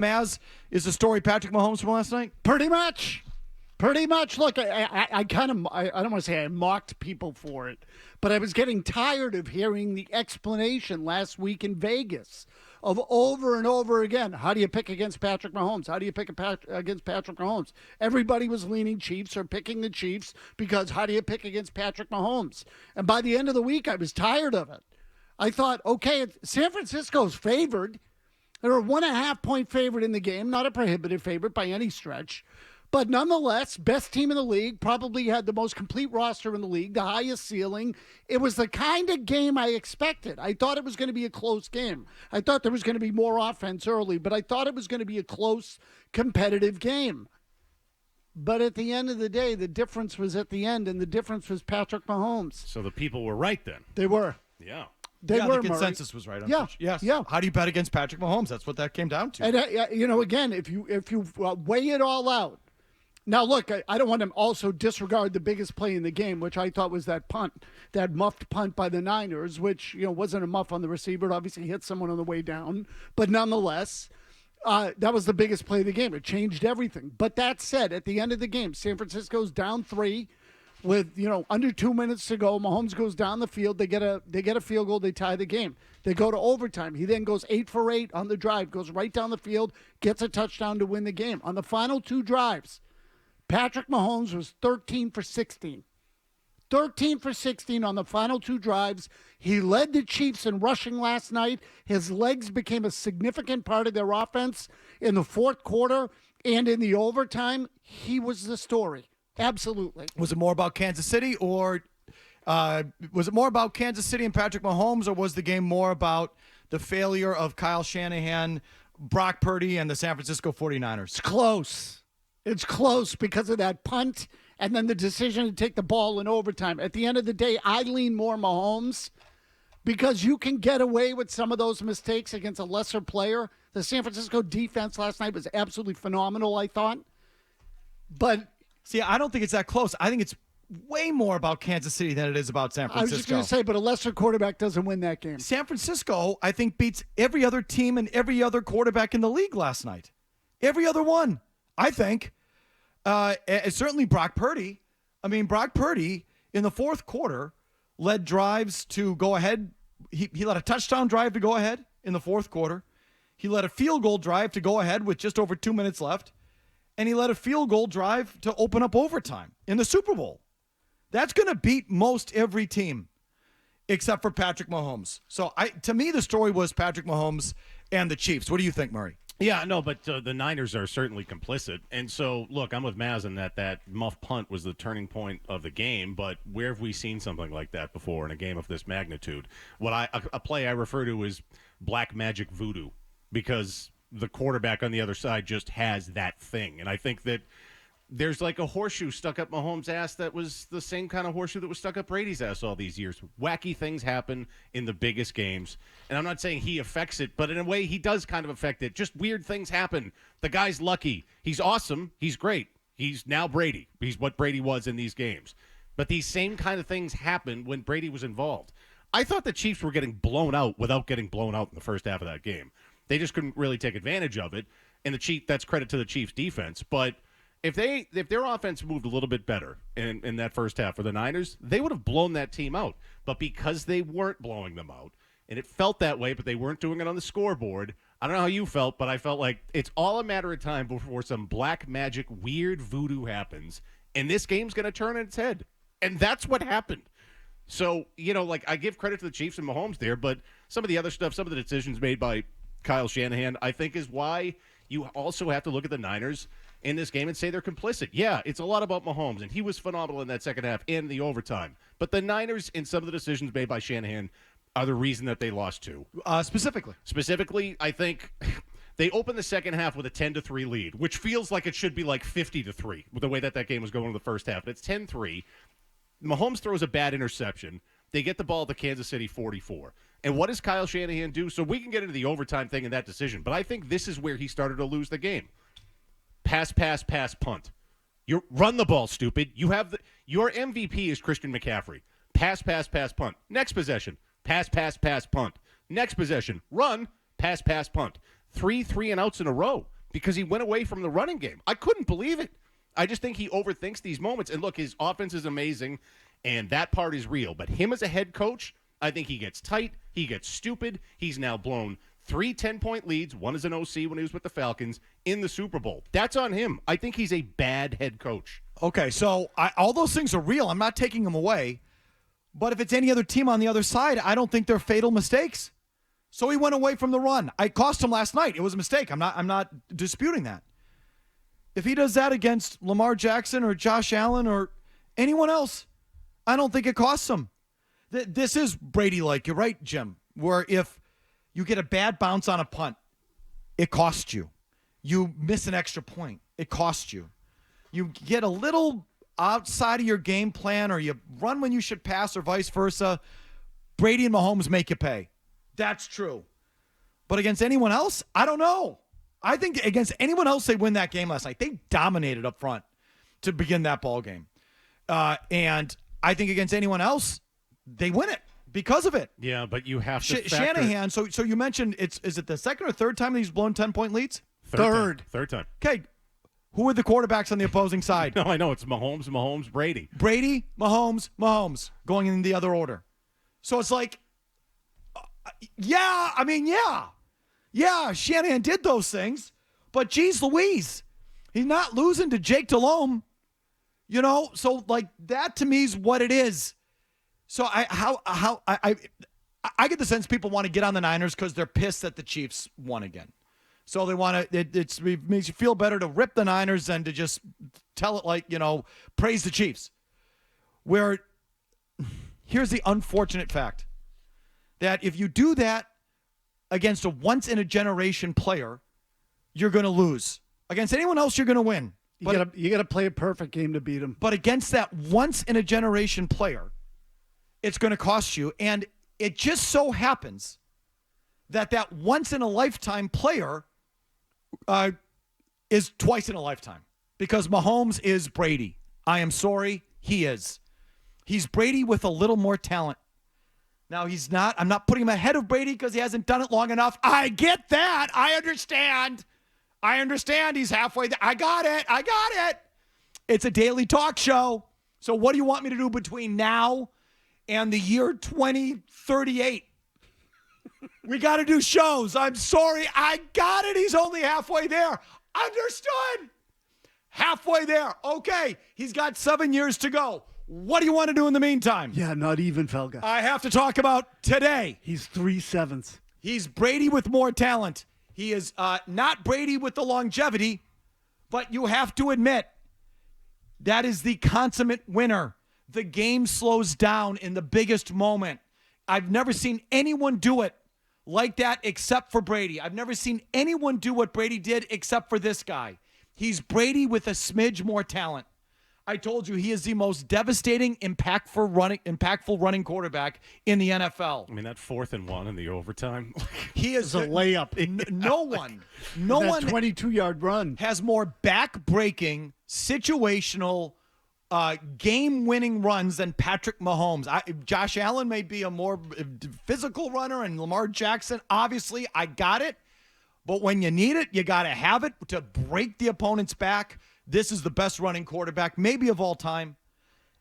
Mazz is the story Patrick Mahomes from last night? Pretty much. Look, I don't want to say I mocked people for it, but I was getting tired of hearing the explanation last week in Vegas of over and over again. How do you pick against Patrick Mahomes? How do you pick against Patrick Mahomes? Everybody was leaning Chiefs or picking the Chiefs because how do you pick against Patrick Mahomes? And by the end of the week, I was tired of it. I thought, okay, San Francisco's favored. They're a 1.5 point favorite in the game, not a prohibitive favorite by any stretch. But nonetheless, best team in the league, probably had the most complete roster in the league, the highest ceiling. It was the kind of game I expected. I thought it was going to be a close game. I thought there was going to be more offense early, but I thought it was going to be a close, competitive game. But at the end of the day, the difference was at the end, and the difference was Patrick Mahomes. So the people were right then. They were. Yeah. The consensus was right. Yes. Yeah. How do you bet against Patrick Mahomes? That's what that came down to. And again, if you weigh it all out. Now, look, I don't want to also disregard the biggest play in the game, which I thought was that punt, that muffed punt by the Niners, which wasn't a muff on the receiver. It obviously hit someone on the way down, but nonetheless, that was the biggest play of the game. It changed everything. But that said, at the end of the game, San Francisco's down 3. With under 2 minutes to go, Mahomes goes down the field. They get a field goal. They tie the game. They go to overtime. He then goes 8 for 8 on the drive. Goes right down the field. Gets a touchdown to win the game. On the final 2 drives, Patrick Mahomes was 13 for 16. 13 for 16 on the final 2 drives. He led the Chiefs in rushing last night. His legs became a significant part of their offense in the fourth quarter and in the overtime. He was the story. Absolutely. Was it more about Kansas City and Patrick Mahomes, or was the game more about the failure of Kyle Shanahan, Brock Purdy, and the San Francisco 49ers? It's close. It's close because of that punt and then the decision to take the ball in overtime. At the end of the day, I lean more Mahomes because you can get away with some of those mistakes against a lesser player. The San Francisco defense last night was absolutely phenomenal, I thought. But see, I don't think it's that close. I think it's way more about Kansas City than it is about San Francisco. I was just going to say, but a lesser quarterback doesn't win that game. San Francisco, I think, beats every other team and every other quarterback in the league last night. Every other one, I think. Certainly Brock Purdy. I mean, Brock Purdy, in the fourth quarter, led drives to go ahead. He led a touchdown drive to go ahead in the fourth quarter. He led a field goal drive to go ahead with just over 2 minutes left. And he led a field goal drive to open up overtime in the Super Bowl. That's going to beat most every team except for Patrick Mahomes. So to me, the story was Patrick Mahomes and the Chiefs. What do you think, Murray? Yeah, no, but the Niners are certainly complicit. And so, look, I'm with Mazz in that muff punt was the turning point of the game, but where have we seen something like that before in a game of this magnitude? A play I refer to as black magic voodoo, because the quarterback on the other side just has that thing. And I think that there's like a horseshoe stuck up Mahomes' ass that was the same kind of horseshoe that was stuck up Brady's ass all these years. Wacky things happen in the biggest games. And I'm not saying he affects it, but in a way he does kind of affect it. Just weird things happen. The guy's lucky. He's awesome. He's great. He's now Brady. He's what Brady was in these games. But these same kind of things happen when Brady was involved. I thought the Chiefs were getting blown out without getting blown out in the first half of that game. They just couldn't really take advantage of it, and that's credit to the Chiefs' defense. But if their offense moved a little bit better in that first half for the Niners, they would have blown that team out. But because they weren't blowing them out, and it felt that way, but they weren't doing it on the scoreboard, I don't know how you felt, but I felt like it's all a matter of time before some black magic, weird voodoo happens, and this game's going to turn on its head. And that's what happened. So, I give credit to the Chiefs and Mahomes there, but some of the other stuff, some of the decisions made by Kyle Shanahan, I think is why you also have to look at the Niners in this game and say they're complicit. Yeah, it's a lot about Mahomes, and he was phenomenal in that second half and the overtime. But the Niners, in some of the decisions made by Shanahan, are the reason that they lost too. Specifically, I think they opened the second half with a 10-3 lead, which feels like it should be like 50-3 with the way that game was going in the first half. But it's 10-3. Mahomes throws a bad interception. They get the ball at the Kansas City 44. And what does Kyle Shanahan do? So we can get into the overtime thing in that decision, but I think this is where he started to lose the game. Pass, punt. You run the ball, stupid. Your MVP is Christian McCaffrey. Pass, punt. Next possession. Pass, punt. Next possession. Run, pass, punt. three and outs in a row because he went away from the running game. I couldn't believe it. I just think he overthinks these moments. And look, his offense is amazing, and that part is real. But him as a head coach, I think he gets tight. He gets stupid. He's now blown 3 10-point leads, one as an OC when he was with the Falcons, in the Super Bowl. That's on him. I think he's a bad head coach. Okay, so all those things are real. I'm not taking them away. But if it's any other team on the other side, I don't think they're fatal mistakes. So he went away from the run. I cost him last night. It was a mistake. I'm not disputing that. If he does that against Lamar Jackson or Josh Allen or anyone else, I don't think it costs him. This is Brady-like. You're right, Jim, where if you get a bad bounce on a punt, it costs you. You miss an extra point, it costs you. You get a little outside of your game plan or you run when you should pass or vice versa, Brady and Mahomes make you pay. That's true. But against anyone else, I don't know. I think against anyone else, they win that game last night. They dominated up front to begin that ball game. And I think against anyone else, they win it because of it. Yeah, but you have to Shanahan, so you mentioned, is it the second or third time that he's blown 10-point leads? Third time. Okay, who are the quarterbacks on the opposing side? No, I know. It's Mahomes, Brady. Brady, Mahomes, going in the other order. So it's like, yeah, Shanahan did those things, but geez Louise, he's not losing to Jake Delhomme, so like that to me is what it is. So I get the sense people want to get on the Niners because they're pissed that the Chiefs won again. So they want to, it makes you feel better to rip the Niners than to just tell it like, praise the Chiefs. Where here's the unfortunate fact that if you do that against a once-in-a-generation player, you're going to lose. Against anyone else, you're going to win. You got to play a perfect game to beat him. But against that once-in-a-generation player, it's going to cost you. And it just so happens that once-in-a-lifetime player is twice in a lifetime. Because Mahomes is Brady. I am sorry, he is. He's Brady with a little more talent. Now, he's not. I'm not putting him ahead of Brady because he hasn't done it long enough. I get that. I understand. He's halfway there. I got it. It's a daily talk show. So what do you want me to do between now and the year 2038? We got to do shows. I'm sorry. I got it. He's only halfway there. Understood. Halfway there. Okay. He's got 7 years to go. What do you want to do in the meantime? Yeah, not even, Felga. I have to talk about today. He's 3/7. He's Brady with more talent. He is not Brady with the longevity, but you have to admit that is the consummate winner. The game slows down in the biggest moment. I've never seen anyone do it like that except for Brady. I've never seen anyone do what Brady did except for this guy. He's Brady with a smidge more talent. I told you he is the most devastating, impactful running quarterback in the NFL. I mean, that 4th and 1 in the overtime. He is a layup. No one 22-yard run has more back-breaking, situational, game-winning runs than Patrick Mahomes. Josh Allen may be a more physical runner, and Lamar Jackson, obviously, I got it. But when you need it, you got to have it to break the opponent's back. This is the best running quarterback, maybe of all time.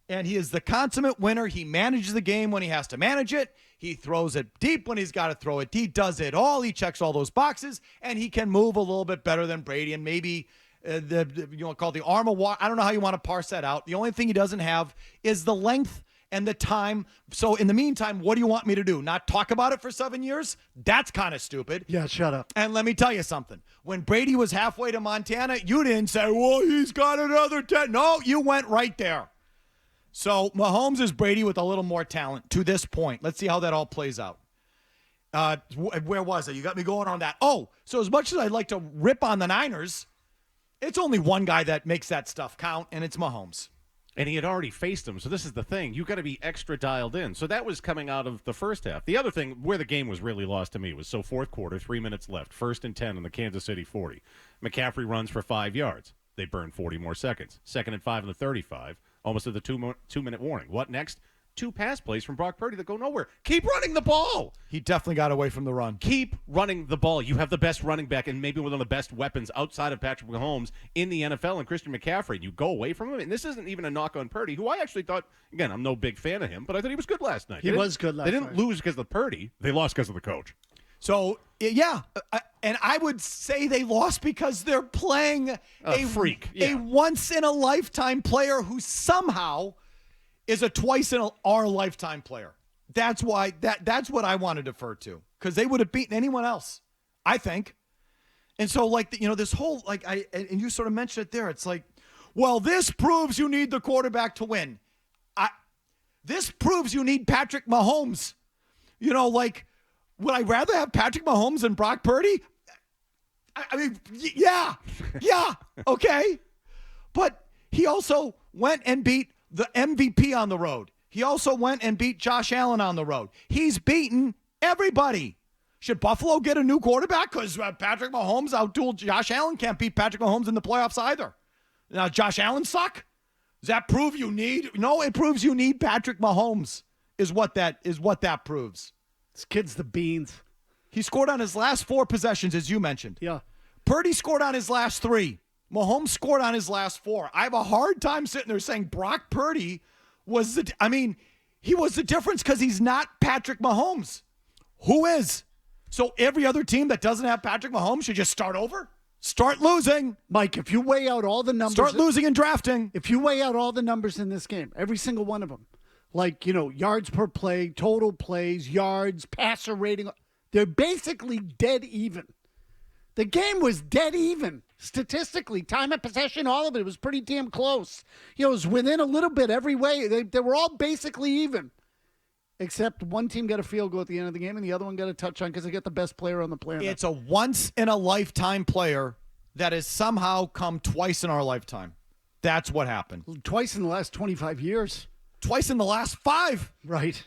And he is the consummate winner. He manages the game when he has to manage it. He throws it deep when he's got to throw it. He does it all. He checks all those boxes. And he can move a little bit better than Brady. And maybe call the arm of war. I don't know how you want to parse that out. The only thing he doesn't have is the length and the time. So in the meantime, what do you want me to do? Not talk about it for 7 years? That's kind of stupid. Yeah, shut up. And let me tell you something. When Brady was halfway to Montana, you didn't say, well, he's got another 10. No, you went right there. So Mahomes is Brady with a little more talent to this point. Let's see how that all plays out. Where was it? You got me going on that. Oh, so as much as I'd like to rip on the Niners, it's only one guy that makes that stuff count, and it's Mahomes. And he had already faced him. So this is the thing. You got to be extra dialed in. So that was coming out of the first half. The other thing where the game was really lost to me was fourth quarter, 3 minutes left, 1st and 10 on the Kansas City 40. McCaffrey runs for 5 yards. They burn 40 more seconds. 2nd and 5 on the 35, almost at the 2-minute warning. What next? 2 pass plays from Brock Purdy that go nowhere. Keep running the ball. He definitely got away from the run. Keep running the ball. You have the best running back and maybe one of the best weapons outside of Patrick Mahomes in the NFL and Christian McCaffrey. And you go away from him. And this isn't even a knock on Purdy, who I actually thought, again, I'm no big fan of him, but I thought he was good last night. He was good last night. They didn't lose because of Purdy. They lost because of the coach. So, yeah, and I would say they lost because they're playing a freak. A once-in-a-lifetime player who somehow is a twice-in-our-lifetime player. That's why that's what I want to defer to, because they would have beaten anyone else, I think. And so, like, this whole, like, and you sort of mentioned it there. It's like, well, this proves you need the quarterback to win. This proves you need Patrick Mahomes. Like, would I rather have Patrick Mahomes than Brock Purdy? I mean, yeah, okay. But he also went and beat the MVP on the road. He also went and beat Josh Allen on the road. He's beaten everybody. Should Buffalo get a new quarterback? Because Patrick Mahomes outdueled Josh Allen. Can't beat Patrick Mahomes in the playoffs either. Now, Josh Allen suck? Does that prove you need? No, it proves you need Patrick Mahomes is what that proves. This kid's the beans. He scored on his last 4 possessions, as you mentioned. Yeah. Purdy scored on his last 3. Mahomes scored on his last 4. I have a hard time sitting there saying Brock Purdy was he was the difference because he's not Patrick Mahomes. Who is? So every other team that doesn't have Patrick Mahomes should just start over? Start losing. Mike, if you weigh out all the numbers. Start losing and drafting. If you weigh out all the numbers in this game, every single one of them, like, yards per play, total plays, yards, passer rating, they're basically dead even. The game was dead even. Statistically, time of possession, all of it was pretty damn close. It was within a little bit every way. They were all basically even. Except one team got a field goal at the end of the game and the other one got a touchdown because they got the best player on the planet. It's a once-in-a-lifetime player that has somehow come twice in our lifetime. That's what happened. Twice in the last 25 years. Twice in the last 5. Right.